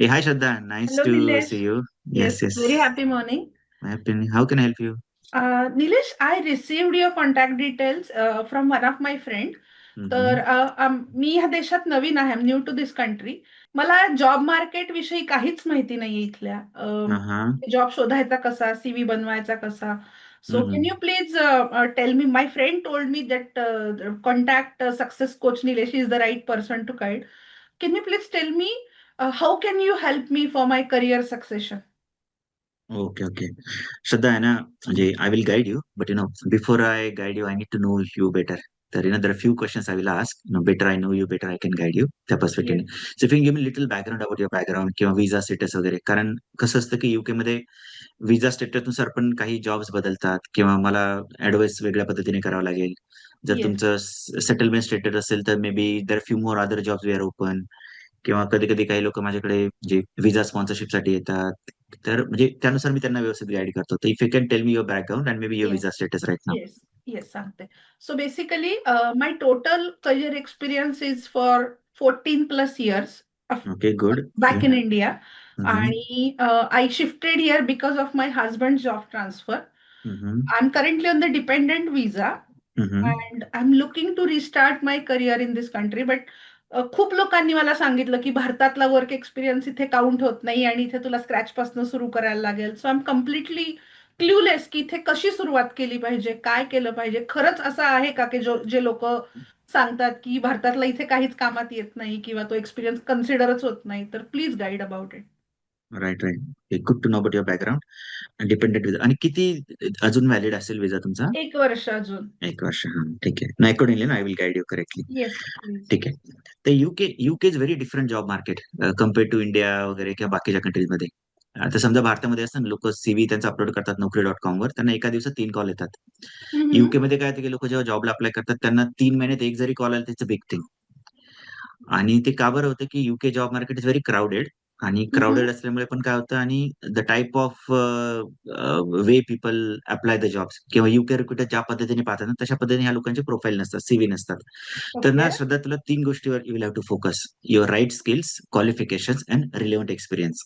Hey, hi Shraddha. Nice Hello, to Nilesh. see you. Yes, Yes, very yes. happy morning. How can I help you? Nilesh, I received your contact details from one of my friend. तर Mm-hmm. मी ह्या देशात नवीन आहे, new to this country. मला job market विषयी काहीच माहिती नाहीये इथल्या. Uh-huh. जॉब शोधायचा कसा, सीव्ही बनवायचा कसा. So can Mm-hmm. You please tell me, my friend told me that contact success coach Nilesh is the right person to guide. Can you please tell me how can you help me for my career succession? Okay, okay. Shraddha, है ना, I will guide you, but before I guide you, I need to know you better. There are a few questions I will ask. Better I know you, better I can guide you. त्या perspective. Yes. So if you can give me little background about your background किंवा विजा status वगैरे. कारण कसं असतं की UK मध्ये विजा स्टेटसनुसार पण काही जॉब्स बदलतात किंवा मला ऍडवाइस वेगळ्या पद्धतीने करावं लागेल. जर येस. तुमचं सेटलमेंट स्टेटस असेल तर maybe there few more other jobs we are open. किंवा कधी कधी काही लोक माझ्याकडे जे विजा स्पॉन्सरशिपसाठी येतात. तर त्यानुसार मी त्यांना व्यवस्थित गाईड करतो. तर if you can tell me your background and may be your visa yes. Status right now. Yes. Yes, सांगते. So basically my total career experience is for 14+ years okay, good. Back in India. Hmm. आणि I shifted here because of my husband job transfer. Hmm. I am currently on the dependent visa. Hmm. And I am looking to restart my career in this country. But खूप लोकांनी मला सांगितलं की भारतातला work experience इथे count होत नाही आणि इथे तुला स्क्रॅच पासून सुरू करायला लागेल. So I am completely clueless की इथे कशी सुरुवात केली पाहिजे, काय केलं पाहिजे. खरंच असं आहे का की जे लोक सांगतात की भारतातला इथे काहीच कामात येत नाही किंवा तो एक्सपिरियन्स कन्सिडरच होत नाही, तर please guide about it. Right, right. Good to know about your background. Dependent visa आणि किती अजून व्हॅलिड असेल विजा तुमचा? 1 वर्ष अजून. 1 वर्ष. हा, ठीक आहे. नाही, अकॉर्डिंगली ना I will guide you correctly. Yes, please. ठीक आहे. तर UK is very different job market compared to India वगैरे किंवा बाकीच्या कंट्रीजमध्ये. आता समजा भारतामध्ये असतं ना, लोक सीव्ही त्यांचा अपलोड करतात नोकरी.com वर, त्यांना एका दिवसात 3 कॉल येतात. युके मध्ये काय होतं की लोक जेव्हा जॉबला अप्लाय करतात त्यांना 3 महिन्यात एक जरी कॉल आला त्याचं बिग थिंग. आणि ते का बरं होतं की UK job market is very crowded. आणि क्राऊडेड असल्यामुळे पण काय होतं, आणि the type of way people apply the jobs किंवा युके रिक्रुटर ज्या पद्धतीने पाहतात ना तशा पद्धतीने ह्या लोकांचे प्रोफाईल नसतात, सीव्ही नसतात. तर ओके. ना श्रद्धा, तुला 3 गोष्टीवर you will have to focus: your right skills, qualifications and relevant experience.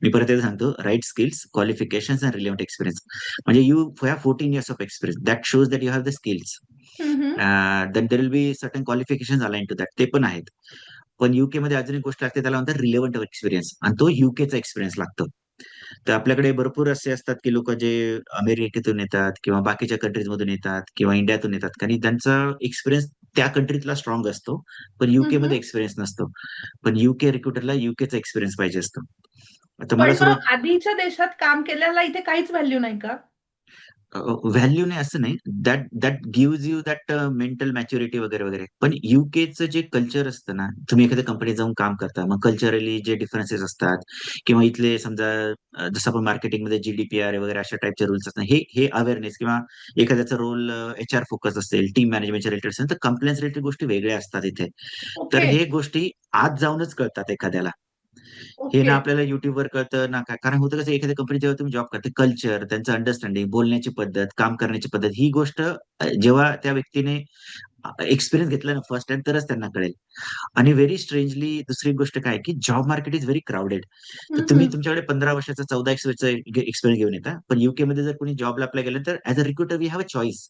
मी परत एकदा सांगतो: right skills, qualifications and relevant experience. म्हणजे you have 14 years of experience that shows that you have the skills. Then there will be certain qualification align to that, ते पण आहेत. पण UK मध्ये अजून एक गोष्ट लागते, त्याला म्हणतात रिलेव्हंट एक्सपिरियन्स, आणि तो युकेचा एक्सपिरियन्स लागतो. तर आपल्याकडे भरपूर असे असतात की लोक जे अमेरिकेतून येतात किंवा बाकीच्या कंट्रीज मधून येतात किंवा इंडियातून येतात आणि त्यांचा एक्सपिरियन्स त्या कंट्रीतला स्ट्रॉंग असतो, पण युके मध्ये एक्सपिरियन्स नसतो. पण युके रिक्रुटरला युकेचा एक्सपिरियन्स पाहिजे असतो. आता मला पण सुरुवात. मग आधीच्या देशात काम केल्याला इथे काहीच व्हॅल्यू नाही का? व्हॅल्यू नाही असं नाही, that that gives you that mental maturity वगैरे वगैरे. पण युकेचं जे कल्चर असतं ना, तुम्ही एखाद्या कंपनीत जाऊन काम करता, मग कल्चरली जे डिफरन्सेस असतात किंवा इथले समजा जसं आपण मार्केटिंगमध्ये जीडीपीआर वगैरे अशा टाईपचे रूल्स असतात, हे हे अवेअरनेस किंवा एखाद्याचा रोल एचआर फोकस असेल, टीम मॅनेजमेंटच्या रिलेटेड असेल, तर कंप्लेन्स रिलेटेड गोष्टी वेगळ्या असतात इथे. तर ओके. हे गोष्टी आत जाऊनच कळतात एखाद्याला. हे ना ओके. आपल्याला युट्यूबवर कळतं ना काय. कारण होतं कसं, एखाद्या कंपनी जेव्हा तुम्ही जॉब करते, कल्चर, त्यांचं अंडरस्टँडिंग, बोलण्याची पद्धत, काम करण्याची पद्धत, ही गोष्ट जेव्हा त्या व्यक्तीने एक्सपिरियन्स घेतला ना फर्स्ट टाइम, तरच त्यांना कळेल. आणि व्हेरी स्ट्रेंजली दुसरी गोष्ट काय की job market is very crowded. तर तुम्ही तुमच्याकडे 15 वर्षाचा, 14 वर्षाचा एक्सपिरियन्स घेऊन येता, पण युके मध्ये जर कोणी जॉबला अप्लाय केलं तर as a recruiter we have a choice.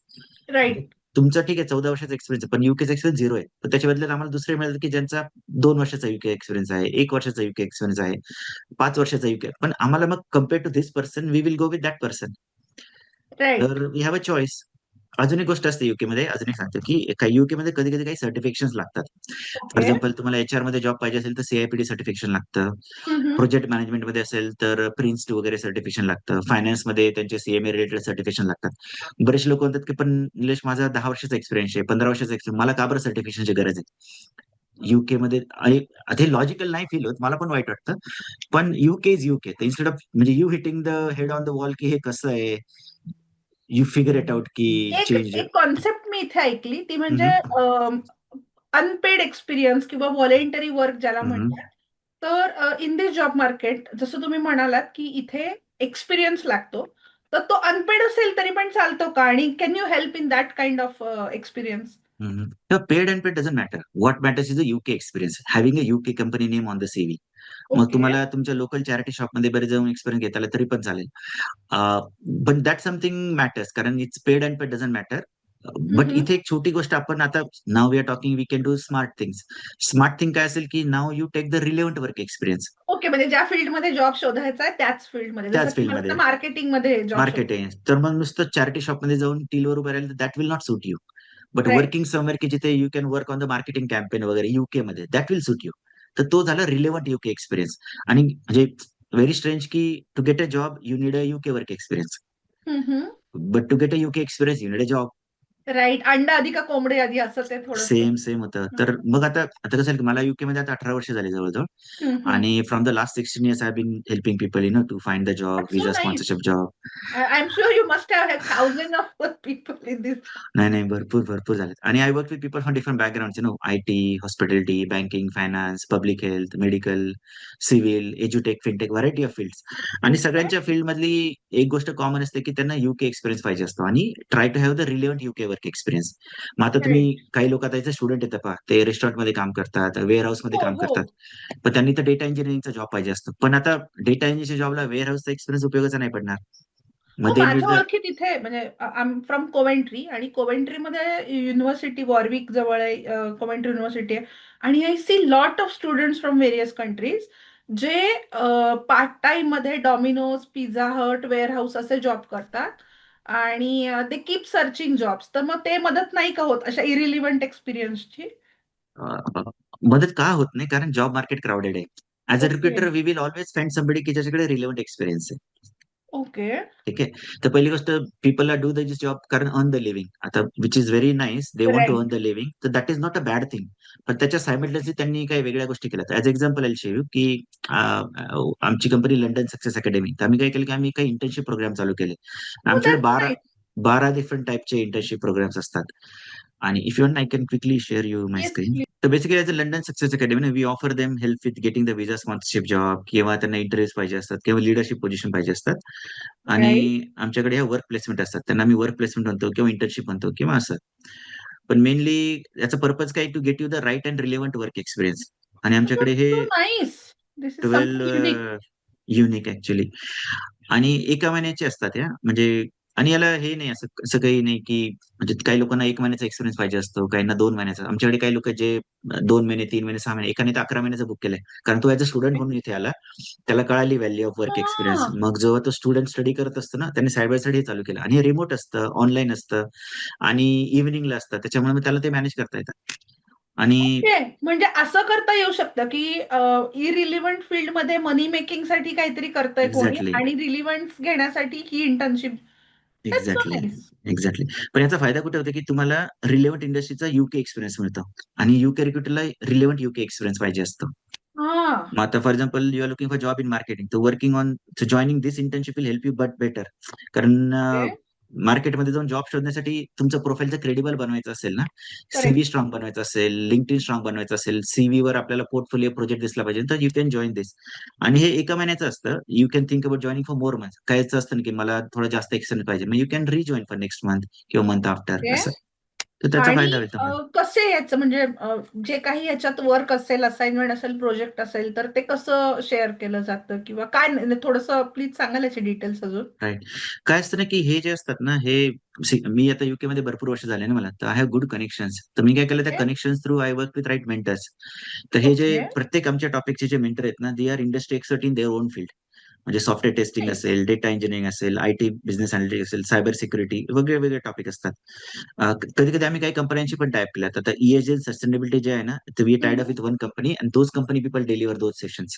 Right. तुमचा ठीक आहे 14 वर्षाचा एक्सपिरियन्स आहे, पण युकेचा एक्सपिरियन्स 0 आहे. तर त्याच्या बदल्यात आम्हाला दुसरे मिळेल की ज्यांचा 2 वर्षाचा युके एक्सपिरियन्स आहे, 1 वर्षाचा युके एक्सपिरियन्स आहे, 5 वर्षाचा युके. पण आम्हाला मग compare to this person we will go with that person. Right. तर वी हॅव अ चॉईस. अजून एक गोष्ट असते युके मध्ये, अजून एक सांगतो की काही युके मध्ये कधी कधी काही सर्टिफिकेशन लागतात. For okay. एक्झाम्पल, तुम्हाला एचआर मध्ये जॉब पाहिजे असेल तर सीआयपीडी सर्टिफिकेशन लागतं. प्रोजेक्ट मॅनेजमेंट मध्ये असेल तर प्रिन्स टू वगैरे सर्टिफिकेशन लागतं. फायनान्स मध्ये त्यांचे सीएमए रिलेटेड सर्टिफिकेशन लागतात. बरेचसे लोक म्हणतात की पण निलेश, माझा 10 वर्षाचा एक्सपिरियन्स आहे, 15 वर्षाचा एक्सपिरियन्स, मला का बरं सर्टिफिकेशनची गरज आहे युके मध्ये? आणि ते लॉजिकल नाही फील होत, मला पण वाईट वाटतं. पण युके इज युके. तर इन्स्टेड ऑफ म्हणजे you hitting the head on the wall की हे कसं आहे, यू फिगर इट आउट की एक चेंज. एक कॉन्सेप्ट मी इथे ऐकली, ती म्हणजे अनपेड एक्सपिरियन्स किंवा व्हॉलेंटरी वर्क ज्याला म्हणतात. तर इन दिस जॉब मार्केट, जसं तुम्ही म्हणालात की इथे एक्सपिरियन्स लागतो, तर तो अनपेड असेल तरी पण चालतो का? आणि can you help in that kind of experience? Paid and paid doesn't matter. What matters is a UK experience, having a UK company name on the CV. मग ओके. तुम्हाला तुमच्या लोकल चॅरिटी शॉपमध्ये बरे जाऊन एक्सपिरियन्स घेता आला तरी पण चालेल. बट दॅट समथिंग मॅटर्स, कारण it's paid and paid doesn't matter. But hmm. इथे एक छोटी गोष्ट आपण आता, now we are talking, we can do smart things. Smart thing काय असेल की now you take the relevant work experience. Okay, म्हणजे ज्या फील्डमध्ये जॉब शोधायचा आहे त्याच फील्डमध्ये, जसं त्याच की मला फील्डमध्ये मार्केटिंगमध्ये जॉब शोधायचा. मार्केटिंग. तर मग नुसतं चॅरिटी शॉपमध्ये जाऊन टीलवर उभं राहिलं, that will not suit you. But right. Working somewhere की जिथे you can work on the marketing campaign वगैरे युके मध्ये, दॅट विल सूट यू. तर तो झाला रिलेव्हंट युके एक्सपिरियन्स. आणि म्हणजे व्हेरी स्ट्रेंज की to get a job you need a UK work experience, hmm. But to get a UK experience you need a job. Right. अंडा आधी का कोंबडी आधी, असं ते थोडंसं. सेम सेम होतं. तर मग आता आता कसं आहे की मला युके मध्ये आता 18 वर्ष झाली जवळजवळ. हम्म. आणि from the last 16 years I been helping people to find the job, That's so visa nice. Sponsorship job. I'm sure you must have had thousands of people in this. नाही नाही, भरपूर भरपूर झालेत. आणि I work with people from different background, IT, hospitality, banking, finance, public health, medical, civil, एज्युटेक, fintech, variety of fields. आणि Okay. सगळ्यांच्या field मधली एक गोष्ट कॉमन असते की त्यांना युके एक्सपिरियन्स पाहिजे असतो, आणि try to have the relevant UK work experience. मग आता तुम्ही Right. काही लोक आता स्टुडंट येतात पहा, ते रेस्टॉरंट मध्ये काम करतात, वेअर हाऊस मध्ये हो, काम हो. करतात. पण त्यांनी तर डेटा इंजिनिअरिंगचा जॉब पाहिजे असतो. पण आता डेटा इंजिनिअरिंगच्या जॉबला वेअर हाऊसचा एक्सपिरियन्स उपयोगाचा नाही पडणार. हो, मग दे नीड माझ्या द. ओळखीत इथे म्हणजे आय एम फ्रॉम कोवेंट्री, आणि कोवेंट्रीमध्ये युनिव्हर्सिटी वॉरविक जवळ आहे, कोवेंट्री युनिव्हर्सिटी आहे. आणि I see lot of students from various countries जे पार्ट टाइम मध्ये Domino's, Pizza Hut, wear house असे जॉब करतात. आणि ते कीप सर्चिंग जॉब्स. तर मग ते मदत नाही का होत अशा इरिलिव्हंट एक्सपिरियन्सची? मदत का होत नाही? कारण जॉब मार्केट क्राउडेड आहे. As a okay. Recruiter we will always find somebody की ज्याच्याकडे रिलेव्हंट एक्सपिरियन्स आहे. ओके. ठीक आहे. तर पहिली गोष्ट, people are do the job कारण अर्न द लिव्हिंग, आता which is very nice, they want to earn right. The living, तर that is not a bad thing. पण त्याच्या सायमल्टेनियसली त्यांनी काही वेगळ्या गोष्टी केल्या. As example I share you की आमची कंपनी लंडन सक्सेस अकॅडमी, तर आम्ही काय केलं की आम्ही काही इंटर्नशिप प्रोग्राम चालू केले. हो, आमच्याकडे दॅट्स बारा नाईस. 12 डिफरंट टाईपचे इंटर्नशिप प्रोग्राम्स असतात. आणि if you want I can quickly share you my yes, screen. Please. तर basically as a London success academy we offer them help with getting the visa sponsorship job, किंवा त्यांना interviews पाहिजे असतात, किंवा leadership position पाहिजे असतात. आणि right. आमच्याकडे ह्या वर्क प्लेसमेंट असतात, त्यांना आम्ही वर्क प्लेसमेंट म्हणतो किंवा इंटर्नशिप म्हणतो किंवा असं. पण मेनली याचा पर्पज काय, to get you the right and relevant work experience. आणि आमच्याकडे That's हे so nice. This is something unique. 12 unique actually. आणि एका महिन्याचे असतात या, म्हणजे. आणि याला हे नाही, असं असं काही नाही की, म्हणजे काही लोकांना 1 महिन्याचा एक्सपिरियन्स पाहिजे असतो, काहींना 2 महिन्याचा. आमच्याकडे काही लोक जे 2 महिने, 3 महिने, 6 महिने, एकाने तर 11 महिन्याचं बुक केलंय. कारण तो ऍज अ स्टुडंट म्हणून इथे आला, त्याला कळाली व्हॅल्यू ऑफ वर्क एक्सपिरियन्स. हां. मग जेव्हा तो स्टुडंट स्टडी करत असतो ना, त्याने साईड बाय साईड हे चालू केलं. आणि हे रिमोट असतं, ऑनलाईन असतं, आणि इव्हिनिंगला असतं, त्याच्यामुळे मग त्याला ते मॅनेज करता येतं. आणि ओके. म्हणजे असं करता येऊ शकतं, की इरिलिव्हंट फील्डमध्ये मनी मेकिंगसाठी काहीतरी करतंय कोणी, एक्झॅक्टली आणि रिलिव्हंट घेण्यासाठी ही internship. That's so exactly nice. Exactly. पण याचा फायदा कुठे होतो की तुम्हाला रिलेव्हंट इंडस्ट्रीचा युके एक्सपिरियन्स मिळतो. आणि युके रिक्रुटरला रिलेव्हंट युके एक्सपिरियन्स पाहिजे असतो. हां. मग आता for example you are looking for job in marketing, तर working on joining this internship will help you but better. कारण ओके. मार्केटमध्ये जाऊन जॉब शोधण्यासाठी तुमचं प्रोफाईलचं क्रेडिबल बनवायचं असेल ना, सीव्ही करेक्ट. स्ट्रॉंग बनवायचं असेल, लिंक्डइन स्ट्रॉंग बनवायचं असेल, सीव्ही वर आपल्याला पोर्टफोलिओ प्रोजेक्ट दिसला पाहिजे, तर यू कॅन जॉईन दिस. आणि हे 1 महिन्याचं असतं. You can think about joining for more month. कायचं असतं ना की मला थोडा जास्त एक्सटेंड पाहिजे, मग you can rejoin for next month किंवा मंथ आफ्टर ओके. असं. तर त्याचा आणि फायदा होईल तुम्हाला. कसे याचं म्हणजे जे काही याच्यात वर्क असेल, असाइनमेंट असेल, प्रोजेक्ट असेल, तर ते कसं शेअर केलं जातं, किंवा काय, थोडंसं प्लीज सांगाल याचे डिटेल्स अजून? राईट. काय असतं ना की हे जे असतात ना, हे मी आता युके मध्ये भरपूर वर्ष झाले ना मला, तर आय हॅव गुड कनेक्शन्स. तर मी काय केलं, त्या okay. Connections through I work with right mentors. तर हे जे ओके. प्रत्येक आमच्या टॉपिकचे जे मेंटर आहेत ना, they our industry expert in their own field. म्हणजे सॉफ्टवेअर टेस्टिंग नाईस. असेल, डेटा इंजिनिअरिंग असेल, आयटी बिझनेस अनालिटिक्स असेल, सायबर सिक्युरिटी, वेगळे वेगळे टॉपिक असतात. कधी कधी आम्ही काही कंपन्यांशी पण टाईप केल्यात. आता ESG सस्टेनेबिलिटी जे आहे ना, तर वी टाईड अप हम्म. With one company, and those company people deliver those sessions.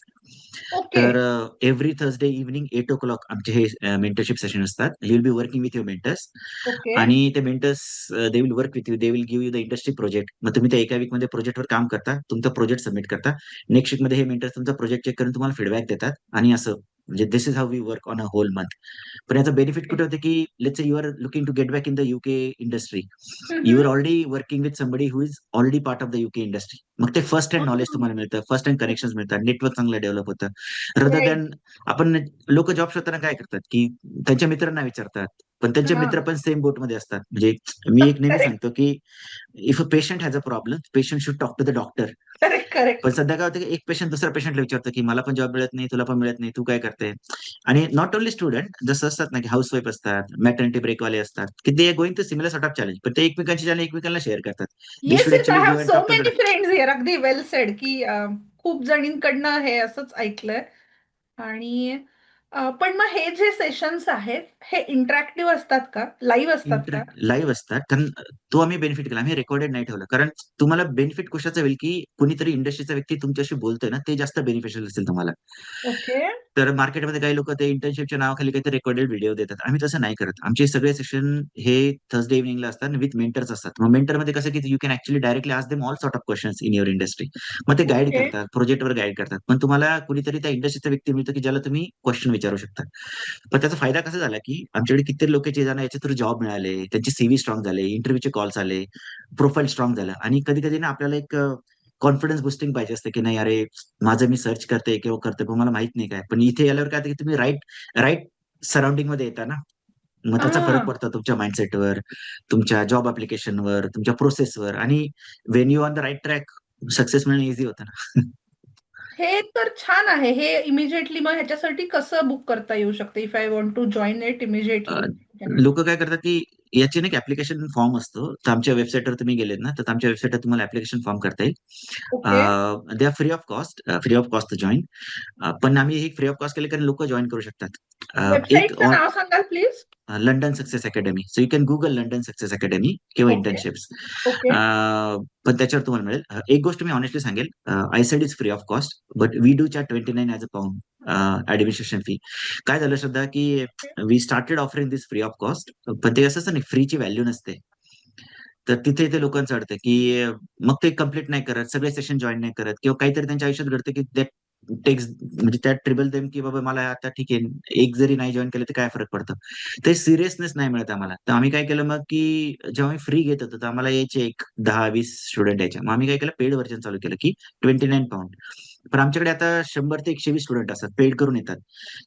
Okay. तर एव्हरी थर्सडे इव्हनिंग 8 o'clock आमचे हे मेंटरशिप सेशन असतात. You will be working with your mentors. Okay. आणि ते mentors they will work with you, they will give you the industry project. मग तुम्ही त्या एका वीक मध्ये प्रोजेक्टवर काम करता, तुमचा प्रोजेक्ट सबमिट करता. नेक्स्ट वीक मध्ये हे मेंटर्स तुमचा प्रोजेक्ट चेक करून तुम्हाला फीडबॅक देतात. आणि असं, म्हणजे this is how we work on a whole month. पण याचा बेनिफिट कुठे होते की, let's say you are looking to get back in the UK industry. You are hmm. Already working with somebody who is already part of the UK industry. मग ते first hand knowledge तुम्हाला मिळतं, first hand connection मिळतात, network चांगलं develop होतं. Rather right. Than, आपण लोक job शोधताना काय करतात की त्यांच्या मित्रांना विचारतात, पण त्यांचे हा. मित्र पण सेम बोटमध्ये असतात. म्हणजे मी एक नेहमी करेक्ट, सांगतो की if a patient has a problem, patient should talk to the doctor. Correct, पण करेक्ट. सध्या काय होतं की एक पेशंट दुसऱ्या पेशंटला विचारतो की मला पण जॉब मिळत नाही, तुला पण मिळत नाही, तू काय करते? आणि नॉट ओन्ली स्टुडंट, जसं असतात ना की हाऊस वाईफ असतात, मॅटर्निटी ब्रेकवाले असतात, की they going to similar sort of challenge, पण ते एकमेकांची चॅलेंज एकमेकांना शेअर करतात. They yes, should yes, I actually have go and so talk to the. Many friends here. अगदी वेल सेड की खूप जणींकडनं हे असंच ऐकलंय. आणि पण मग हे जे सेशन्स आहेत, हे इंटरॅक्टिव्ह असतात का, लाईव्ह असतात का? लाईव्ह असतात, कारण तो आम्ही बेनिफिट केला, आम्ही रेकॉर्डेड नाही ठेवलं, कारण तुम्हाला बेनिफिट कशाचं होईल की कुणीतरी इंडस्ट्रीचा व्यक्ती तुमच्याशी बोलतोय ना, ते जास्त बेनिफिशियल असेल तुम्हाला. ओके. तर मार्केटमध्ये काही लोक ते इंटर्नशिपच्या नावाखाली काही रेकॉर्डेड व्हिडिओ देतात, आम्ही तसं नाही करत. आमचे सगळे सेशन हे थर्सडे इव्हनिंगला असतात विथ मेंटर्स असतात. मग मेंटरमध्ये कसं की you can actually directly ask them all sort of questions in your industry. मग ते गाईड ओके. करतात, प्रोजेक्टवर गाईड करतात, पण तुम्हाला कुणीतरी त्या इंडस्ट्रीचा व्यक्ती मिळतो की ज्याला तुम्ही क्वेश्चन विचारू शकता. पण त्याचा फायदा कसा झाला की आमच्याकडे किती लोक जे जाणं याच्या थ्रू जॉब मिळाले, त्यांचे सीव्ही स्ट्रॉंग झाले, इंटरव्ह्यूचे कॉल्स आले, प्रोफाईल स्ट्रॉंग झालं. आणि कधी कधी ना आपल्याला एक कॉन्फिडन्स बुस्टिंग पाहिजे असते की नाही अरे, माझं मी सर्च करते किंवा करते पण मला माहित नाही काय. पण इथे आल्यावर काय होतं की तुम्ही राईट राईट सराउंडिंग मध्ये येता ना, मग त्याचा फरक हा. पडतो तुमच्या माइंडसेटवर, तुमच्या जॉब अप्लिकेशनवर, तुमच्या प्रोसेसवर. आणि when you on the right track, success मिळणं इझी होतं ना. हे तर छान आहे. हे इमिजिएटली मग ह्याच्यासाठी कसं बुक करता येऊ शकतं? If I want to join it immediately. लोक काय करतात की याची नाही ऍप्लिकेशन फॉर्म असतो, तर आमच्या वेबसाईटवर तुम्ही गेलेत ना, तर आमच्या वेबसाईटवर तुम्हाला ऍप्लिकेशन फॉर्म करता येईल. Okay. They are free of cost to join. पण आम्ही हे फ्री ऑफ कॉस्ट केले कारण लोक जॉईन करू शकतात. एक वेबसाईटचं नाव सांगाल please? London success academy, so you can Google London success academy किंवा ओके. इंटर्नशिप्स. ओके. पण त्याच्यावर तुम्हाला मिळेल. एक गोष्ट मी ऑनेस्टली सांगेल, I said is free of cost, but we do charge 29 as a pound administration fee. काय झालं श्रद्धा की we started offering this free of cost, पण ते असं नाही, फ्रीची व्हॅल्यू नसते. तर तिथे ते लोकांचं अडतं की मग ते कम्प्लीट नाही करत, सगळे सेशन जॉईन नाही करत, किंवा काहीतरी त्यांच्या आयुष्यात घडतं की दॅट टेक्स, म्हणजे त्यात ट्रिबल देम की बाबा मला आता ठीक आहे, एक जरी नाही जॉईन केलं तर काय फरक पडतं. ते सिरियसनेस नाही मिळत आम्हाला. तर आम्ही काय केलं मग की जेव्हा आम्ही फ्री घेत होतो तर आम्हाला यायचे एक 10-20 स्टुडंट यायचे, मग आम्ही काय केलं, पेड व्हर्जन चालू केलं की 29 पाऊंड. पण आमच्याकडे आता 100 ते 120 स्टुडंट असतात, पेड करून येतात,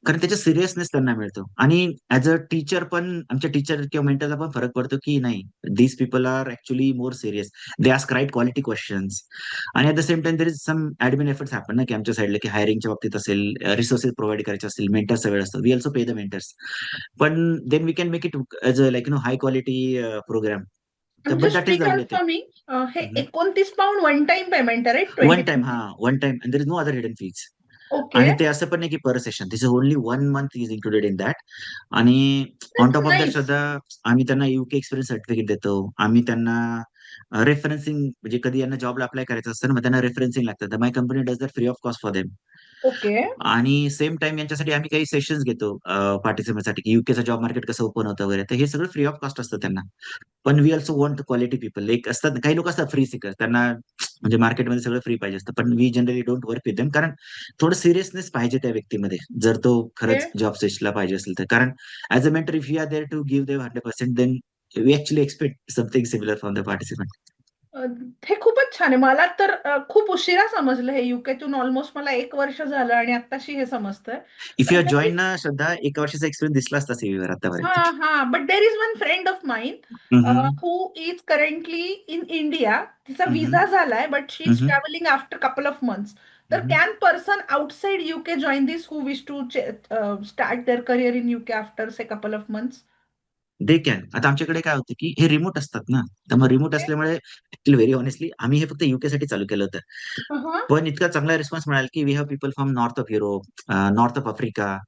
कारण त्याचा सिरियसनेस त्यांना मिळतो. आणि ऍज अ टीचर पण, आमच्या टीचर किंवा मेंटरला पण फरक पडतो की नाही, these people are actually more serious, they ask right quality questions. आणि at the same time there is some admin efforts happen ना, की आमच्या साईडला की हायरिंगच्या बाबतीत असेल, रिसोर्सेस प्रोव्हाइड करायचे असतील, मेंटर्सचा वेळ असतो, we also pay the mentors. पण then we can make it as a like high quality program. तर but that is the reality. Confirming, हे 29 पाऊंड वन टाइम पेमेंट आहे, राईट? One time, 20. हा, one time, and there is no other hidden fees. Okay. आणि ते असं पण नाही की per session, this is only 1 month is included in that. आणि on that's top of that nice. सुद्धा आम्ही त्यांना युके एक्सपिरियन्स सर्टिफिकेट देतो. आम्ही त्यांना रेफरन्सिंग, म्हणजे कधी यांना जॉबला अप्लाय करायचं असतं ना, मग त्यांना रेफरन्सिंग लागतं, तर my company does that free of cost for them. Okay. आणि सेम टाइम यांच्यासाठी आम्ही काही सेशन्स घेतो पार्टिसिपेंटसाठी, की युकेचं जॉब मार्केट कसं ओपन होतं वगैरे, तर हे सगळं फ्री ऑफ कॉस्ट असतं त्यांना. पण we also want quality people. एक असतात ना, काही लोक असतात फ्री सिकर, त्यांना म्हणजे मार्केटमध्ये सगळं फ्री पाहिजे असतं, पण we generally don't work with them, कारण थोडं सिरियसनेस पाहिजे त्या व्यक्तीमध्ये, जर तो ओके. खरंच जॉब स्विचला पाहिजे असेल तर. कारण as a mentor, if you are there to give them 100%, then we actually expect something similar from the participant. Uh, हे खूपच छान आहे. मला तर खूप उशिरा समजलं हे. युकेतून ऑलमोस्ट मला 1 वर्ष झालं आणि आत्ताशी हे समजतंय. इफ पण यू आर काही. जॉईन ना श्रद्धा, 1 वर्षाचा एक्सपिरियन्स दिसला असता सीव्हीवर आतापर्यंत. हां, हां. But there is one friend of mine who is currently in India. तिचा व्हिसा झालाय, but she is travelling after couple of months. तर can person outside UK join this who wish to start their career in UK after say couple of months? They can. आता आमच्याकडे काय होतं की हे remote असतात ना, तर मग रिमोट असल्यामुळे व्हेरी ऑनेस्टली आम्ही हे फक्त युके साठी चालू केलं होतं. पण इतका चांगला रिस्पॉन्स मिळाला की we have people from north of Europe, north of Africa,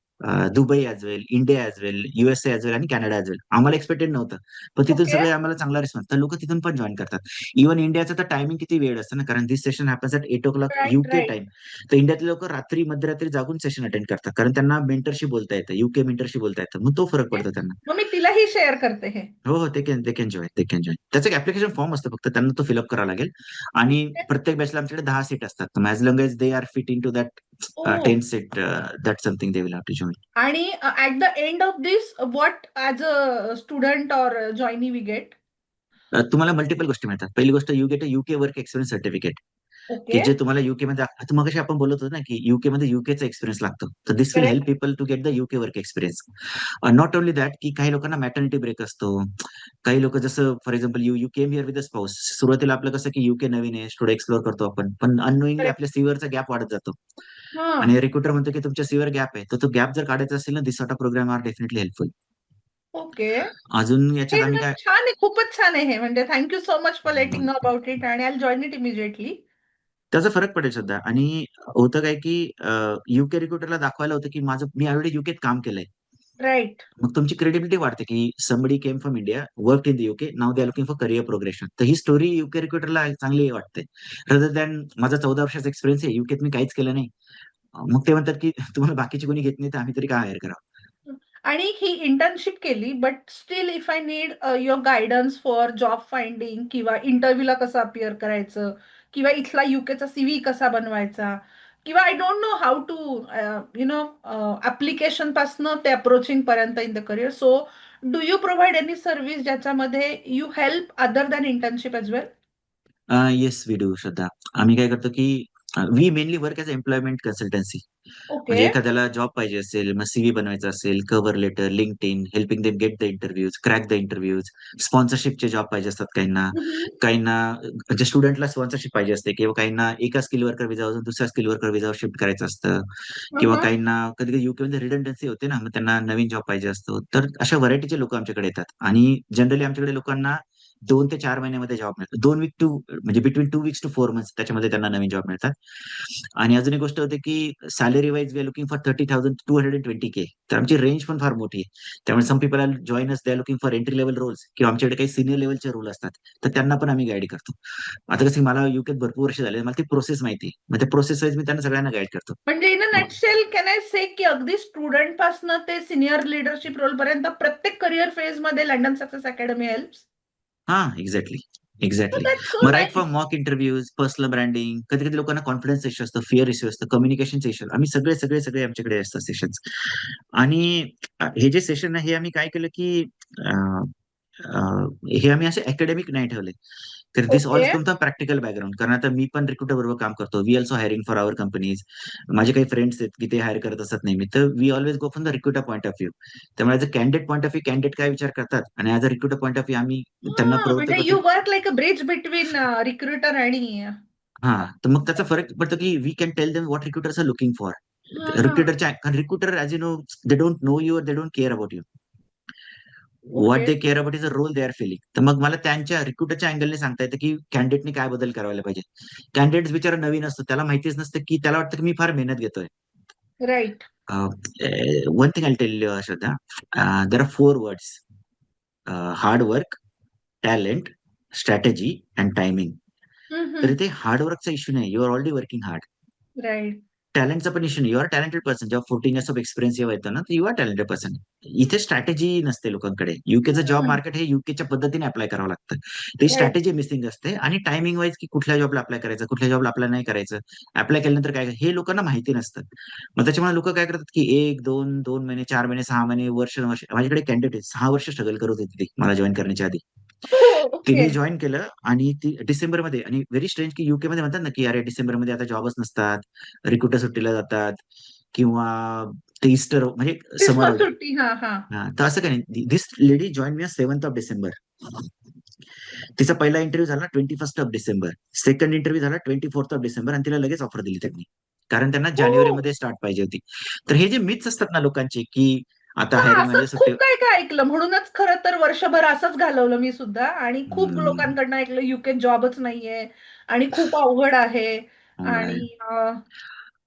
Dubai as well, India as well, USA as well आणि कॅनडा ॲज वेल. आम्हाला एक्सपेक्टेड नव्हतं, पण तिथून ओके. सगळे आम्हाला चांगला रिस्पॉन्स, तर लोक तिथून पण जॉईन करतात. इव्हन इंडियाचं तर टायमिंग किती वेळ असतं ना, कारण this session happens at 8 o'clock right, UK right. Time. तर इंडियातले लोक रात्री मध्यरात्री जागून सेशन अटेंड करतात, कारण त्यांना मेंटरशी बोलता येतं, युके मेंटरशी बोलता येतं, मग तो फरक ओके. पडतो त्यांना. मग मी तिलाही शेअर करते हे. हो, हो. They can join, they can join. त्याचं एक ऍप्लिकेशन फॉर्म असतं, फक्त त्यांना तो फिलअप करावा लागेल. आणि प्रत्येक बॅचला आमच्याकडे 10 सीट असतात. As long as they are fit in to that oh! 10 seat, that something they will have to join. आणि at the end of this what as a student or joinee we get? तुम्हाला multiple गोष्टी मिळतात. पहिली गोष्ट, you get a UK work experience certificate. Okay. की जे तुम्हाला UK मध्ये आता मग आपण बोलत होतो ना की युके मध्ये युकेचा एक्सपिरियन्स लागतो, तर this will help correct. People to get the UK work experience. Not only that, की काही लोकांना मॅटर्निटी ब्रेक असतो. काही लोक जसं for example you came here with a spouse. सुरुवातीला आपलं कसं की युके नवीन आहे, थोडं एक्सप्लोर करतो आपण, पण अननोईंगली करेक्ट. आपल्या सीव्हीवरचा गॅप वाढत जातो. हा. आणि रिक्रुटर म्हणतो की तुमच्या सीव्हीवर गॅप आहे, तर तो गॅप जर काढायचा असेल ना, this sort of program are definitely helpful. Okay. अजून हे याच्यात आम्ही काय, छान आहे, खूपच छान आहे हे. म्हणजे thank you so much for letting know about it आणि आय जॉईन इट इमिजिएटली. त्याचा फरक पडेल सुद्धा. आणि होतं काय की युके रिक्रुटरला दाखवायला होतं की माझं मी ऑलरेडी युकेत काम केलंय. राईट. मग तुमची क्रेडिबिलिटी वाढते की somebody came from India, work in the UK, now they are looking for career progression. तर ही स्टोरी युके रिक्रुटरला चांगली वाटते, रदर दॅन माझा 14 वर्षाचा एक्सपिरियन्स आहे, युकेत मी काहीच केलं नाही. मग ते म्हणतात की तुम्हाला बाकीची कोणी घेत नाही, तर आम्ही तरी काय हायर करावं. आणि ही इंटर्नशिप केली, but still if I need your guidance for job finding किंवा इंटरव्ह्यूला कसं अपिअर करायचं किंवा इथला युकेचा सीव्ही कसा बनवायचा किंवा I don't know how to you know application पासनं ते अप्रोचिंग पर्यंत in the career. So do you provide any service ज्याच्यामध्ये you help other than internship as well? Yes we do, Shraddha. आम्ही काय करतो की we mainly work as employment consultancy. Okay. म्हणजे एखाद्याला जॉब पाहिजे असेल, मग सीव्ही बनवायचा असेल, cover letter, LinkedIn, helping them get the interviews, crack the interviews. स्पॉन्सरशिपचे job पाहिजे असतात काहींना. काहींना म्हणजे स्टुडंटला स्पॉन्सरशिप पाहिजे असते, किंवा काहींना एका स्किल वर्कर विजावर दुसऱ्या स्किल वर्कर विजावर शिफ्ट करायचं असतं, किंवा काहींना कधी कधी युके मध्ये रिडंडन्सी होते ना, मग त्यांना नवीन जॉब पाहिजे असतो. तर अशा व्हरायटीचे लोक आमच्याकडे येतात. आणि जनरली आमच्याकडे लोकांना 2 ते 4 महिन्यामध्ये जॉब मिळतो. 2 वीक टू म्हणजे बिटवीन 2 वीक्स टू 4 मंथ्स त्याच्यामध्ये त्यांना नवीन जॉब मिळतात. आणि अजून एक गोष्ट होते की salary wise we are looking for 30,220K. तर आमची रेंज पण फार मोठी आहे. त्यामुळे some people are join us, they are looking for entry level roles, किंवा आमच्याकडे काही सिनियर लेवलचे रोल असतात, तर त्यांना पण आम्ही गाईड करतो. आता कसं मला युकेत भरपूर वर्ष झाले, मला ती प्रोसेस माहिती आहे. मग त्या प्रोसेस वाईज मी त्यांना सगळ्यांना गाईड करतो. म्हणजे in a nutshell can I say की अगदी स्टुडंट पासनं ते सिनियर लिडरशिप रोल पर्यंत प्रत्येक करिअर फेज मध्ये लंडन सक्सेस अकॅडमी हेल्प्स. हा, एक्झॅक्टली. एक्झॅक्टली. दॅट्स सो मग right nice. For mock interviews, personal branding, कधी कधी लोकांना कॉन्फिडन्स इश्यू असतं, फिअर इश्यू असतं, कम्युनिकेशनचे इश्यू, आम्ही सगळे सगळे सगळे आमच्याकडे असतात सेशन्स. आणि हे जे सेशन आहे हे आम्ही काय केलं की हे आम्ही असे अकॅडमिक नाही ठेवले. तर this all okay. Come from practical background. कारण आता मी पण रिक्रुटर बरोबर काम करतो, we also hiring for our companies. माझे काही फ्रेंड्स आहेत की ते हायर करत असतात नेहमी, तर we always go from the recruiter point of view. त्यामुळे as a candidate point of view candidate काय विचार करतात, आणि as a recruiter point of view आम्ही त्यांना हां, प्रवृत्त म्हणजे करतो. You work like a bridge between recruiter आणि हा, तर मग त्याचा फरक पडतो की we can tell them what recruiters are looking for. हां. रिक्रुटरच्या, कारण recruiter as you know, they don't know you, they don't care about you. What okay. They care about is a role they are filling. तर मग मला त्यांच्या रिक्रुटरच्या अँगलने सांगता येतं की कॅन्डिडेटने काय बदल करायला पाहिजे. कॅन्डिडेट बिचारा नवीन असतो, त्याला माहितीच नसतं की त्याला वाटतं की मी फार मेहनत घेतोय. Right. One thing I tell you, Shraddha, there are 4 words: hard work, talent, strategy and timing. हं, तर हं. इथे हार्डवर्कचा इश्यू नाही, you are already working hard. Right. टॅलेंटचा पण इश्यू नाही, यू आर टॅलेंटेड पर्सन. जेव्हा 14 इयर्स ऑफ एक्सपिरियन्स जेव्हा येतं ना, तर यू आर टॅलेंटेड पर्सन. इथे स्ट्रॅटेजी नसते लोकांकडे. युकेचं जॉब हं. मार्केट हे युकेच्या पद्धतीने अप्लाय करावं लागतं. ते राइट. स्ट्रॅटेजी मिसिंग असते. आणि टायमिंग वाईज की कुठल्या जॉबला अप्लाय करायचं, कुठल्या जॉबला अप्लाय नाही करायचं, अप्लाय केल्यानंतर काय हे लोकांना माहिती नसतं. मग त्याच्यामुळे लोक काय करतात की 1, 2, 2 महिने, 4 महिने, 6 महिने, वर्ष वर्ष, माझ्याकडे कॅन्डिडेट 6 वर्ष स्ट्रगल करत होती ती मला जॉईन करण्याच्या आधी. ओके. तिने जॉईन केलं आणि ती डिसेंबरमध्ये, आणि व्हेरी स्ट्रेंज की युके मध्ये म्हणतात ना की अरे डिसेंबरमध्ये आता जॉबच नसतात, रिक्रुटर सुट्टीला जातात, किंवा ते इस्टर म्हणजे समर. क्रिसमस सुट्टी. हां, हां. तर असं काही नाही. This lady join me 7 of December. तिचा पहिला इंटरव्ह्यू झाला 21 ऑफ डिसेंबर, सेकंड इंटरव्ह्यू झाला 24 ऑफ डिसेंबर, आणि तिला लगेच ऑफर दिली त्यांनी. कारण त्यांना ओह! जानेवारीमध्ये स्टार्ट पाहिजे होती. तर हे जे मिथ्स असतात ना लोकांचे की आता हां, हायरिंग म्हणजे असंच सुट्टी. खूप काय-काय ऐकलं. म्हणूनच खरं तर वर्षभर असंच घालवलं मी सुद्धा आणि खूप हम्म, लोकांकडनं ऐकलं यूकेत जॉबच नाहीये आणि खूप अवघड आहे अवघड आणि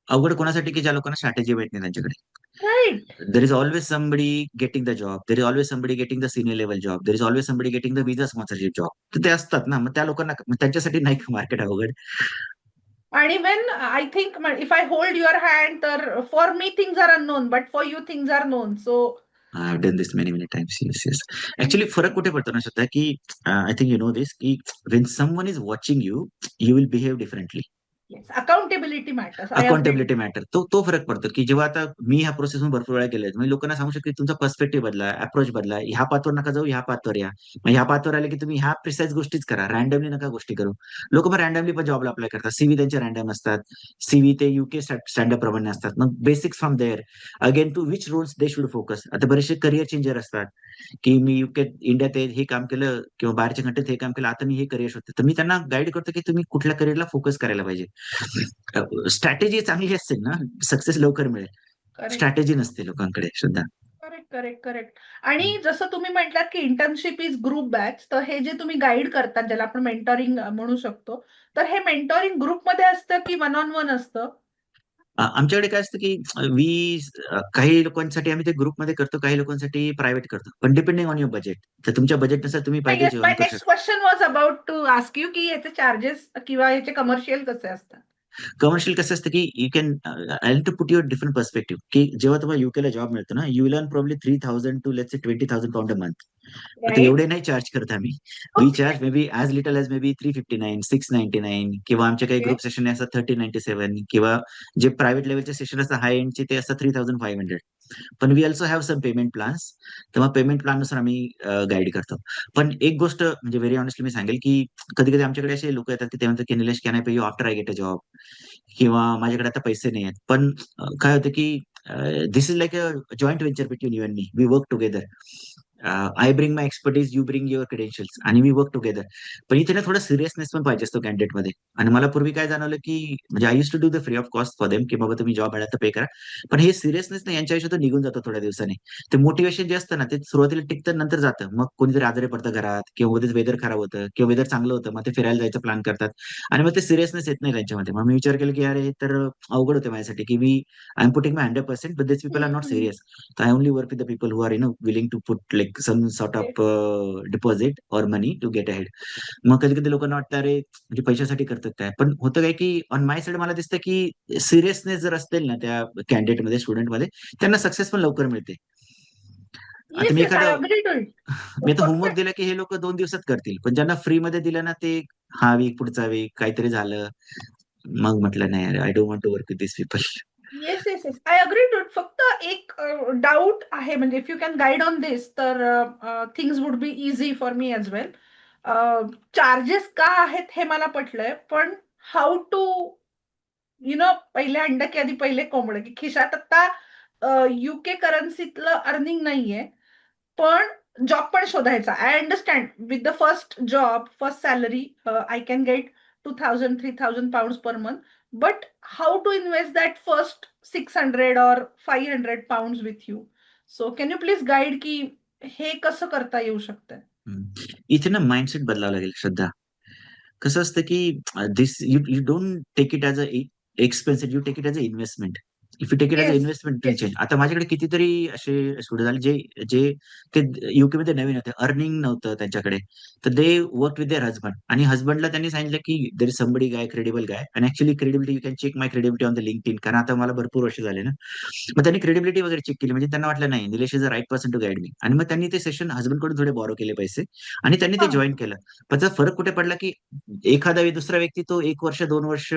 अवघड कोणासाठी की ज्या लोकांना स्ट्रॅटेजी माहित नाही त्यांच्याकडे. Right. There is always somebody getting the job. There is always somebody getting the senior level job. There is always somebody getting the visa sponsorship job. तर ते असतात ना, मग त्या लोकांना मग त्यांच्यासाठी नाही मार्केट अवघड. आणि when I think if I hold your hand तर for me things are unknown but for you things are known. So I have done this many many times. Yes yes. Actually फरक कुठे पडतो ना श्रद्धा, की I think you know this की when someone is watching you, you will behave differently. Yes, accountability matters. I agree. Accountability matter, तो फरक पडतो. की जेव्हा आता मी ह्या प्रोसेसमध्ये भरपूर वेळा गेलोय, म्हणजे लोकांना सांगू शकतो की तुमचा पर्स्पेक्टिव्ह बदला, अप्रोच बदला, ह्या पाथवर नका जाऊ, ह्या पाथवर या. मग ह्या पाथवर आले की तुम्ही ह्या प्रिसाइज गोष्टीच करा, रॅन्डमली नका गोष्टी करू. लोक मग रॅन्डमली पण जॉबला अप्लाय करतात, सीव्ही त्यांचे रॅन्डम असतात, सीव्ही ते युके स्टँडर्ड प्रमाणे असतात. मग basics from there again to which roles they should focus. आता बरेचसे करिअर चेंजर असतात की मी युके इंडियात हे काम केलं किंवा बाहेरच्या कंट्रीत हे काम केलं, आता मी हे करिअर शोधतो. तर मी त्यांना गाईड करतो की तुम्ही कुठल्या करिअरला फोकस करायला पाहिजे. स्ट्रॅटेजी चांगली असेल ना, सक्सेस लवकर मिळेल. करेक्ट, स्ट्रॅटेजी नसते लोकांकडे सुद्धा. Correct, correct, correct. आणि जसं तुम्ही म्हटलात की इंटर्नशिप इज ग्रुप बॅच, तर हे जे तुम्ही गाईड करतात ज्याला आपण मेंटॉरिंग म्हणू शकतो, तर हे मेंटॉरिंग ग्रुपमध्ये असतं की वन ऑन वन असतं? आमच्याकडे काय असतं की वी काही लोकांसाठी आम्ही ते ग्रुपमध्ये करतो, काही लोकांसाठी प्रायव्हेट करतो, पण डिपेंडिंग ऑन युअर बजेट. तर तुमच्या बजेटनुसार तुम्ही पाहिजे येस, माय जॉईन करू नेक्स्ट शकता. Question was about to ask you की याचे चार्जेस किंवा याचे कमर्शियल कसे असतात? कमर्शियल कसं असतं की you can I to put your different perspective, की जेव्हा तुम्हाला युकेला जॉब मिळतो ना, you will earn probably 3,000 to let's say 20,000 pound a month. आता राईट. एवढे नाही चार्ज करत आम्ही. We okay. Charge maybe as little as maybe 359, 699, किंवा आमचे काही ओके. ग्रुप सेशन असतात 1397, किंवा जे प्रायव्हेट लेवलचे सेशन असतात हाय एंडचे ते असतात 3,500. पण we also have some payment plans. तर मग पेमेंट प्लॅननुसार आम्ही गाईड करतो. पण एक गोष्ट म्हणजे व्हेरी ऑनेस्टली मी सांगेल की कधी कधी आमच्याकडे असे लोक येतात की ते म्हणतात की Nilesh, can I pay you after I get a job, किंवा माझ्याकडे आता पैसे नाही आहेत. पण काय होतं की this is like a joint venture between you and me. We work together. I bring my expertise, you bring your credentials, आणि वी वर्क टुगेदर. पण इथे ना थोडा सिरियसनेस पण पाहिजे असतो कॅन्डिडेटमध्ये. आणि मला पूर्वी काय जाणवलं की म्हणजे I use to do the free of cost for them, की बाबा तुम्ही जॉब मिळाला तर पे करा. पण हे सिरियसनेस ना यांच्या आयुष्यातून निघून जातं थोड्या दिवसांनी. ते मोटिवेशन जे असतं ना ते सुरुवातीला टिकतं, नंतर जातं. मग कोणीतरी आजारी पडतं घरात, किंवा मध्येच वेदर खराब होतं, किंवा वेदर चांगलं होतं, मग ते फिरायला जायचं प्लॅन करतात. आणि मग ते सिरियसनेस येत नाही त्यांच्यामध्ये. मग मी विचार केला की अरे हे तर अवघड होते माझ्यासाठी, की मी I am putting my 100%, but this people are not hmm. Serious. I only work with the people who are, willing to put like some sort of deposit or money to get ahead. मग कधी कधी लोकांना वाटतं अरे म्हणजे पैशासाठी करतात काय, पण होतं काय की ऑन माय साइड मला दिसतं की सिरियसनेस जर असतील ना त्या कॅन्डिडेट मध्ये, स्टुडंट मध्ये, त्यांना सक्सेस पण लवकर मिळते. आता येस, मी येस, आय एखादं अग्री टू इट. मी आता फक्त होमवर्क दिला की हे लोक 2 दिवसात करतील, पण ज्यांना फ्री मध्ये दिलं ना ते हा वीक, पुढचा वीक काहीतरी झालं. मग म्हटलं नाही, I don't want to work with this people. Yes, yes, yes, I agree to it. फक्त एक डाऊट आहे, म्हणजे if you can guide on this तर things would be easy for me as well. Charges का आहेत हे मला पटलंय, पण हाऊ टू पहिले अंड की आधी पहिले कोंबडं, की खिशात आता युके करन्सीतलं अर्निंग नाहीये, पण जॉब पण शोधायचा. I understand with the first job, first salary I can get 2,000-3,000 pounds per month. But how to invest that first 600 or 500 pounds with you? So can you please guide की हे कसं करता येऊ शकतं? इथे ना माइंडसेट बदलावं लागेल श्रद्धा. कसं असतं की this you you don't take it as a expense, you take it as a investment. If you take it as a yes, investment will yes. Change. आता माझ्याकडे कितीतरी असे स्टुडंट आले जे जे ते युके मध्ये नवीन होते, अर्निंग नव्हतं त्यांच्याकडे. तर they work with their husband, आणि हजबंडला त्यांनी सांगितलं की there is somebody guy, credible guy. आणि actually credibility, you can check my credibility on the LinkedIn, कारण आता मला भरपूर वर्ष झाले ना. मग त्यांनी क्रेडिबिलिटी वगैरे चेक केली, म्हणजे त्यांना वाटलं नाही Nilesh is a right person to guide me. आणि मग त्यांनी ते सेशन हजबंड कडून थोडे बॉरो केले पैसे, आणि त्यांनी ते हां. जॉईन केलं. पण त्याचा फरक कुठे पडला की एखादा दुसरा व्यक्ती तो 1 वर्ष 2 वर्ष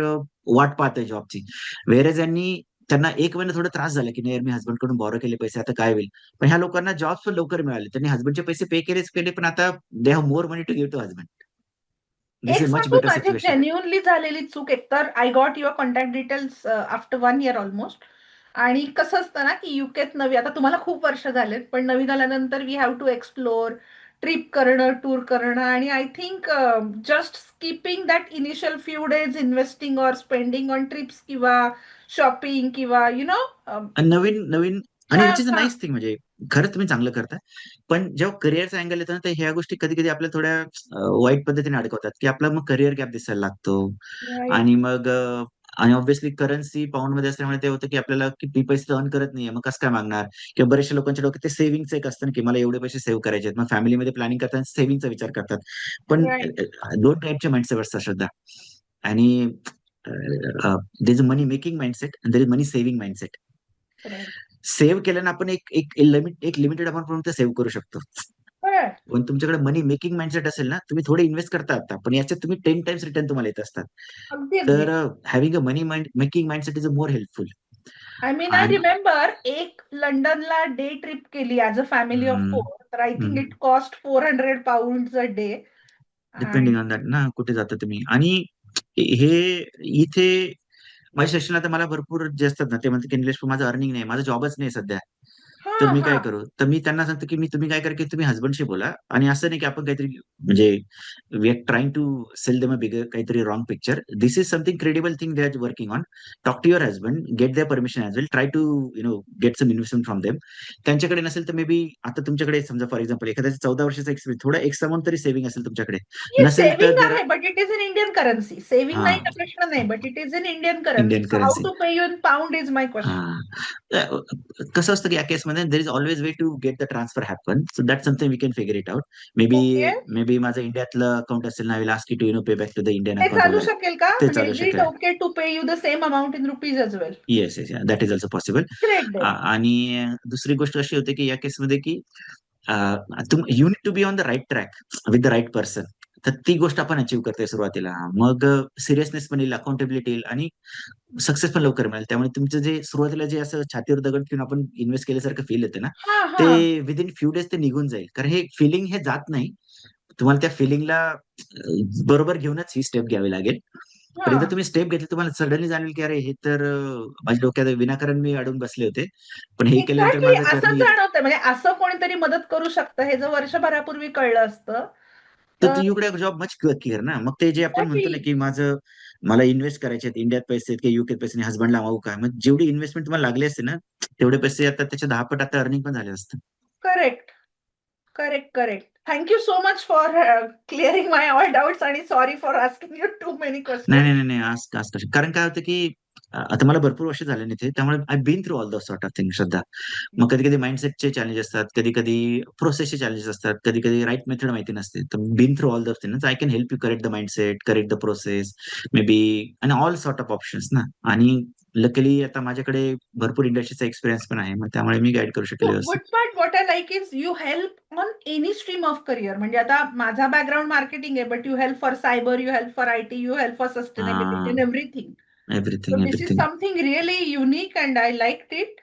वाट पाहतोय जॉबची, वेरेज यांनी त्यांना 1 महिना थोडा त्रास झाला की नाही यार, मी हसबंड कडून बॉरो केले पैसे, आता काय होईल. पण ह्या लोकांना जॉब पण लवकर मिळाले, त्यांनी हसबंडचे पैसे पे केलेच केले, पण आता they have more money to give to husband. This एक इज मच सांगू बेटर माझी सिच्युएशन. जेन्युअनली झालेली चूक. एकतर I got your contact details after 1 year almost. आणि कसं असतं ना की युकेत नवी, आता तुम्हाला खूप वर्ष झालेत, पण नवीन आल्यानंतर we have to explore, trip करणं, टूर करणं. आणि I think just skipping that initial few days investing or spending on trips किंवा शॉपिंग किंवा आणि नवीन नवीन, आणि ह्या विच इज अ हां. नाईस थिंग, म्हणजे खरंच तुम्ही चांगलं करताय. पण जेव्हा करिअरचा अँगल येतो ना, तर ह्या गोष्टी कधी कधी आपल्या थोड्या वाईट पद्धतीने अडकवतात, की आपला मग करिअर गॅप दिसायला लागतो. राईट. आणि मग आणि ऑब्व्हियसली करन्सी पाऊंड मध्ये असल्यामुळे ते होतं की आपल्याला किती पैसे अर्न करत नाहीये, मग कसं काय मागणार. किंवा बऱ्याचशा लोकांच्या डोक्यात ते सेव्हिंगचं एक असतं ना, की मला एवढे पैसे सेव्ह करायचे आहेत. मग फॅमिलीमध्ये प्लॅनिंग करताना सेव्हिंगचा विचार करतात. पण राईट. दोन टाईपचे माइंडसेट असतात श्रद्धा. आणि there is money making mindset आणि there is money saving mindset. Right. Save केल्यानं आपण एक एक लिमिटेड अमाऊंट पर्यंत सेव्ह करू शकतो. पण तुमच्याकडे मनी मेकिंग माइंडसेट असेल ना, तुम्ही थोडे इन्व्हेस्ट करता आता, पण याच्यात तुम्ही 10 टाइम्स रिटर्न तुम्हाला येत असतात. अगदी अगदी. तर having a money making mindset is more helpful. I mean I आणि रिमेंबर एक लंडनला डे ट्रिप केली ॲज अ फॅमिली ऑफ 4. तर I think it cost £400 a day. Depending आणि ऑन दॅट ना, कुठे जाता तुम्ही. आणि हे इथे माझ्या सेशनला तर मला भरपूर जे असतात ना, ते म्हणतात की निलेश माझं अर्निंग नाही, माझा जॉबच नाही सध्या. हा तर मी हा. काय करू? तर मी त्यांना सांगतो की तुम्ही काय करा, की तुम्ही हसबंडशी बोला. आणि असं नाही की आपण काहीतरी म्हणजे we are trying to sell them a bigger काहीतरी wrong picture. This is something credible thing they are working on. Talk to your husband, get their permission as well, try to get some investment from them. त्यांच्याकडे नसेल तर may be आता तुमच्याकडे समजा for example एखाद्याचा 14 वर्षाचा experience, थोडा x amount तरी सेव्हिंग असेल तुमच्याकडे. ये नसेल तर सेव्हिंग देर आहे, but it is in Indian currency. Saving हा नाही का प्रश्न नाही, but it is in Indian currency. Indian so how currency. To pay you in pound is my हा. क्वेश्चन. कसं असतं की या केसमध्ये there is always way to get the transfer happen. So that something we can figure it out. May be okay. May be माझं इंडियातलं account असेल ना, will ask you to pay back to the Indian ते account चालू वगैरे. शकेल का? ते म्हणजे चालू इज इट शकेल. Okay to pay you the same amount in rupees as well? Yes yes, that is also possible. Great then. आणि दुसरी गोष्ट अशी होते की या केसमध्ये की you need to be on the right track with the right person. तर ती गोष्ट आपण अचीव्ह करतोय सुरुवातीला. मग सिरियसनेस पण येईल, अकाउंटेबिलिटी येईल, आणि सक्सेस पण लवकर मिळेल. त्यामुळे तुमचं जे सुरुवातीला जे असं छातीवर दगड ठेवून आपण इन्व्हेस्ट केल्यासारखं फील येते ना, हा हा. ते विदिन फ्यू डेज ते निघून जाईल. कारण हे फिलिंग हे जात नाही. तुम्हाला त्या फिलिंगला बरोबर घेऊनच ही स्टेप घ्यावी लागेल. पण हा. एकदा तुम्ही स्टेप घेतली, तुम्हाला सडनली जाणवेल की अरे हे तर माझ्या डोक्यात विनाकारण मी अडून बसले होते, पण हे केल्यानंतर एक्झॅक्टली माझं असंच जर्नी. जाणवतंय. म्हणजे असं कोणीतरी मदत करू शकतं हे जर वर्षभरापूर्वी कळलं असतं तर तर. यू कुड जॉब मच क्लिअर ना. मग ते जे आपण म्हणतो एक्झॅक्टली. ना की मला इन्व्हेस्ट करायचे आहेत, इंडियात पैसे आहेत की युकेत पैसे नाही, हसबंडला मागू काय, मग जेवढी इन्व्हेस्टमेंट तुम्हाला लागली असते ना, तेवढे पैसे आता त्याच्या 10 पट आता अर्निंग पण झाले असतं. Correct. Correct, correct. Thank you so much for clearing my all doubts आणि sorry for asking you too many नाही क्वेश्चन्स. नाही नाही नाही, आज आज कशी, कारण काय होतं की आता मला भरपूर वर्ष झाले नाही ते, त्यामुळे I been through all the sort of thing Shraddha. मग कधी कधी माइंडसेटचे चॅलेंज असतात, कधी कधी प्रोसेसचे चॅलेंजेस असतात, कधी कधी राईट मेथड माहिती नसते. तर been through all the things I can help you correct the mindset, correct the process, maybe, आणि ऑल सॉर्ट ऑफ ऑप्शन्स ना. आणि लकीली आता माझ्याकडे भरपूर इंडस्ट्रीचा एक्सपिरियन्स पण आहे, मग त्यामुळे मी गाईड करू शकेल व्यवस्थित. Good part what I like is you help on any stream of career. म्हणजे आता माझा बॅकग्राऊंड मार्केटिंग आहे, but you help for cyber, you help for IT, you help for sustainability हा, in everything. Everything So this is everything. something really unique and I liked it.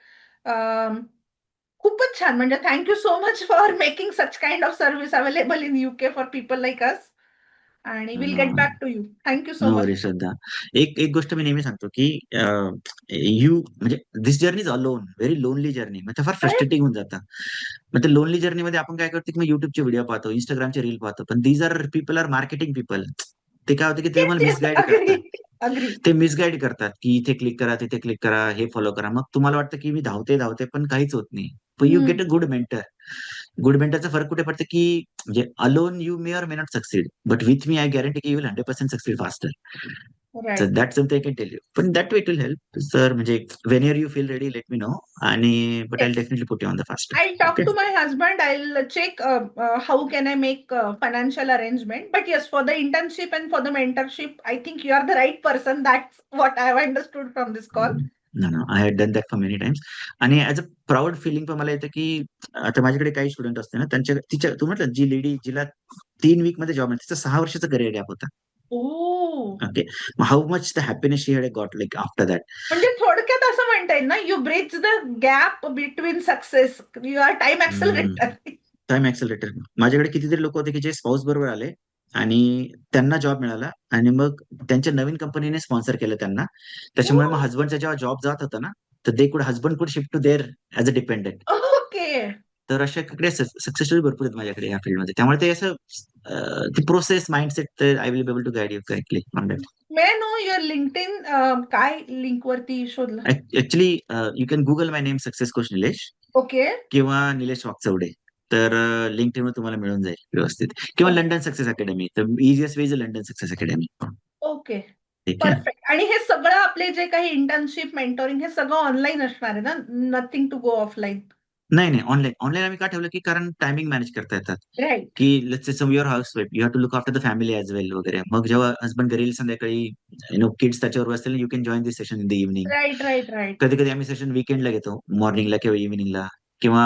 खूपच छान. म्हणजे thank you so much for making such kind of service available in UK for people like us. आणि will get back to you. Thank you so no much. Worry Shraddha. एक एक गोष्ट मी नेहमी सांगतो की यू म्हणजे this journey is alone, very lonely journey. मग ते फार करेक्ट. फ्रस्ट्रेटिंग होऊन जातं. मग ते लोनली जर्नीमध्ये आपण काय करतो की मग युट्यूबचे व्हिडिओ पाहतो, इंस्टाग्रामचे रील पाहतो, पण these are people are marketing people. ते काय होतं की ते येस तुम्हाला येस. Misguide agree. करतात. अग्री. ते मिसगाईड करतात की इथे क्लिक करा, तिथे क्लिक करा, हे फॉलो करा. मग तुम्हाला वाटतं की मी धावते पण काहीच होत नाही. पण you get a good mentor. Good मेंटरचा फरक कुठे पडतो की म्हणजे alone you may or may not succeed, but with me I guarantee की you will 100% succeed faster. So right. that's something I can tell you. But that way it will help. Sir, म्हणजे whenever you feel ready, let me know. आणि but I'll yes. definitely put you on the fast track. I'll talk Okay? to my husband. I'll check how can I make financial arrangement. But yes, for the internship and for the mentorship, I think you are the right person. That's what I've understood from this call. No, no. I had done that for many times. आणि as a proud feeling पण मला येतं की आता माझ्याकडे काही student असते ना, तू म्हटलं जी लेडी जिला 3 वीक मध्ये जॉब मिळाला, तिचा 6 वर्षाचा करिअर गॅप होता. Oh. Okay. How much the happiness she had got like after that. म्हणजे थोडक्यात असं म्हणता येईल ना, you bridge the gap between success. You are time accelerator. Time accelerator. माझ्याकडे कितीतरी लोक होते की जे स्पाऊस बरोबर आले आणि त्यांना जॉब मिळाला, आणि मग त्यांच्या नवीन कंपनीने स्पॉन्सर केलं त्यांना. त्याच्यामुळे मग हस्बंडचा जेव्हा जॉब जात होता ना, तर दे could husband could shift to there as a dependent. Okay. तर अशा सक्सेस स्टोरी भरपूर आहेत माझ्याकडे या फील्डमध्ये. त्यामुळे ते असं ती process mindset I will be able to guide you correctly on that. May know your LinkedIn काय लिंक वरती शोधलं? Actually you can Google my name success coach Nilesh, okay. किंवा निलेश वाकचौडे. तर लिंक्डइनवर तुम्हाला मिळून जाईल व्यवस्थित. किंवा ओके. लंडन सक्सेस अकॅडमी, तर easiest way is London success academy. Okay. ठीक आहे. परफेक्ट. आणि हे सगळं आपले जे काही इंटर्नशिप मेंटोरिंग हे सगळं ऑनलाईन असणार आहे ना? Nothing to go offline. नाही नाही, ऑनलाईन ऑनलाईन आम्ही का ठेवलं की कारण टायमिंग मॅनेज करता येतात. राईट. की let's say some your housewife, you have to look after the family as well वगैरे. मग जेव्हा हसबंड घरी येईल संध्याकाळी, किड्स त्याच्यावर बसतील, you can join this session in the evening. Right, right, right. कधी कधी आम्ही सेशन विकेंडला घेतो, मॉर्निंगला किंवा इव्हिनिंगला. किंवा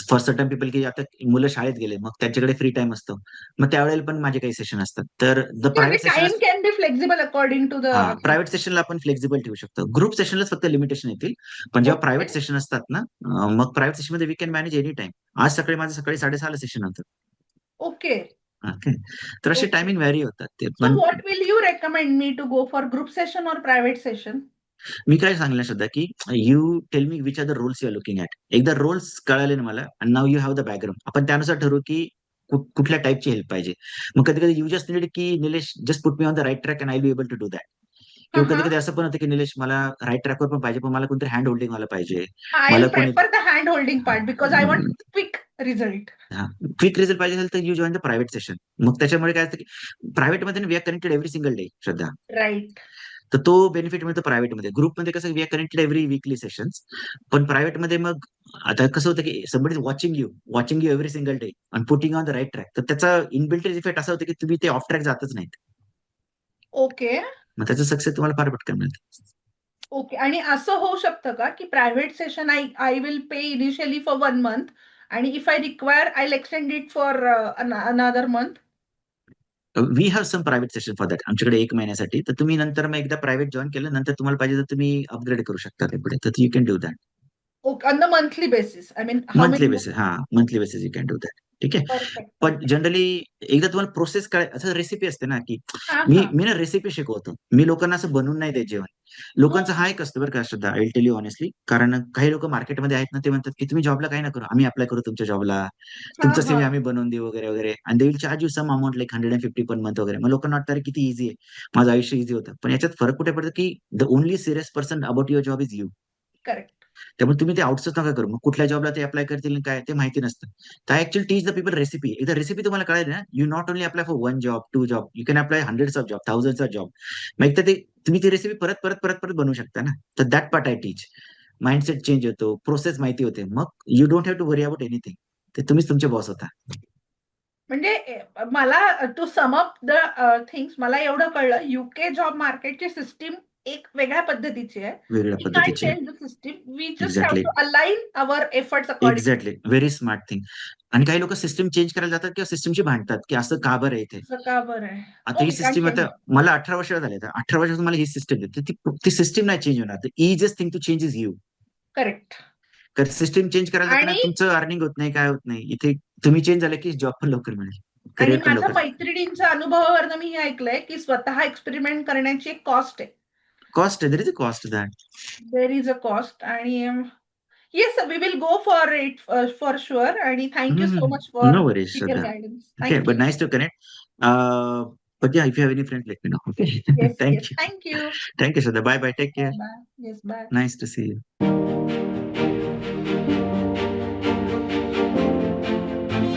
फॉर सर्टन पीपल की आता मुलं शाळेत गेले, मग त्यांच्याकडे फ्री टाइम असतो, मग त्यावेळेला पण माझे काही सेशन असतात. तर द म्हणजे private session, time can be flexible according to the हा, प्रायव्हेट सेशनला आपण फ्लेक्झिबल ठेवू शकतो. ग्रुप सेशनलाच फक्त लिमिटेशन येतील. पण जेव्हा ओके प्रायव्हेट सेशन असतात ना, मग प्रायव्हेट सेशन मध्ये we can manage any time. आज सकाळी माझं सकाळी 6:30 सेशन होतं. Okay okay. तर असे ओके. टायमिंग व्हॅरी होतात ते सो पण. What will you recommend me to go for group session और प्रायव्हेट सेशन? मी काय सांगणार श्रद्धा, की you tell me which are the roles you are looking at. एकदा रोल्स कळाले ना मला, आणि नाव यू हॅव द बॅकग्राऊंड, आपण त्यानुसार ठरवू की कुठल्या टाईपची हेल्प पाहिजे. मग कधी कधी यू जस्ट नीड की Nilesh just put me on the right track and I be able to do that. हा किंवा कधी हा. कधी असं पण होतं की निलेश मला राईट ट्रॅकवर पण पाहिजे, पण मला कोणतरी हँड होल्डिंग वाला पाहिजे. आय मला विल कोणी, prefer the hand holding part because I want quick result. Quick result पाहिजे असेल तर you join the private session. मग त्याच्यामुळे काय असतं की प्रायव्हेट मध्ये we are connected every single day Shraddha. Right. तर तो बेनिफिट मिळतो प्रायव्हेटमध्ये. ग्रुपमध्ये कसं we are connected every weekly sessions. पण प्रायव्हेटमध्ये मग आता कसं होतं की somebody is watching you every single day and putting on the right track. तर त्याचा इनबिल्ट इफेक्ट असा होतो की तुम्ही ते ऑफ ट्रॅक जातच नाहीत. ओके. मग त्याचं सक्सेस तुम्हाला फार पटकन मिळतं. ओके. आणि असं होऊ शकतं का की private session I I will pay initially for 1 month आणि if I require I will extend it for another month? We have some private session for that, आमच्याकडे 1 महिन्यासाठी. तर तुम्ही नंतर मग एकदा प्रायव्हेट जॉईन केलं, नंतर तुम्हाला पाहिजे तर तुम्ही अपग्रेड करू शकता ते पुढे, तर you can do that. Okay. On the monthly basis I mean how monthly many? Basis, हा, monthly basis you can do that. ठीक आहे. परफेक्ट पण परफेक्ट. जनरली एकदा तुम्हाला प्रोसेस काय, असं रेसिपी असते ना की हा मी हा. मी ना रेसिपी शिकवतो, मी लोकांना असं बनवून नाही देत जेवण. लोकांचा हा एक असतं बरं का Shraddha, I will tell you honestly. कारण काही लोक मार्केटमध्ये आहेत ना, ते म्हणतात की तुम्ही जॉबला काय ना करू, आम्ही अप्लाय करू तुमच्या जॉबला, हा तुमचं हा. सीव्ही आम्ही बनवून देऊ वगैरे वगैरे, आणि they will charge you some amount like 150 per month वगैरे. मग लोकांना वाटतं अरे किती इझी आहे, माझं आयुष्य इझी होतं. पण याच्यात फरक कुठे पडतो की the only serious person about your job is you. Correct. त्यामुळे तुम्ही ते आउटसोर्स नका करू. मग कुठल्या जॉबला ते अप्लाय करतील आणि काय ते माहिती नसतं. तर actually teach the people recipe. एकदा रेसिपी तुम्हाला कळाली ना, you not only apply for 1 job 2 job, you can apply hundreds of job, thousands of job. मग एकदा ते तुम्ही ती रेसिपी परत परत परत परत बनवू शकता ना. तर that part I teach. Mindset change होतो, प्रोसेस माहिती होते, मग you don't have to worry about anything. ते तुम्हीच तुमचे बॉस होता. म्हणजे मला to sum up the things मला एवढं कळलं युके जॉब मार्केटची सिस्टीम एक वेगळ्या पद्धतीची आहे. वेगळ्या वी कांट पद्धतीचे. Change the system. We just have exactly. To align our efforts according. Exactly, very smart thing. आणि काही लोक सिस्टम चेंज करायला जातात किंवा सिस्टमशी भांडतात की असं का बरं आहे इथे. असं का बरं आहे? आता ही ओके, सिस्टीम, आता कंटिन्यू. मला 18 वर्ष झाले, तर 18 वर्षात मला ही सिस्टम देते, ती सिस्टीम नाही चेंज होणार. Easiest thing to change is you. Correct. तर सिस्टीम चेंज करायला जाताना आणि तुमचं अर्निंग होत नाही, काय होत नाही. इथे तुम्ही चेंज झाले की जॉब पण लवकर मिळेल, आणि करिअर पण माझ्या लवकर. मैत्रिणींच्या अनुभवावरनं मी हे ऐकलंय की स्वतः एक्सपेरिमेंट करण्याची एक कॉस्ट आहे. कॉस्ट आहे, there is a cost that. There is a cost. आणि yes, we will go for it for sure. आणि thank you so much for no worries your Shraddha. Guidance. Okay, but thank you. Nice to connect. But yeah, if you have any friends, let me know. Okay. Yes yes. Thank you. Thank you. Thank you, Shraddha. Bye bye. Take bye care. Bye. Yes bye. Nice to see you.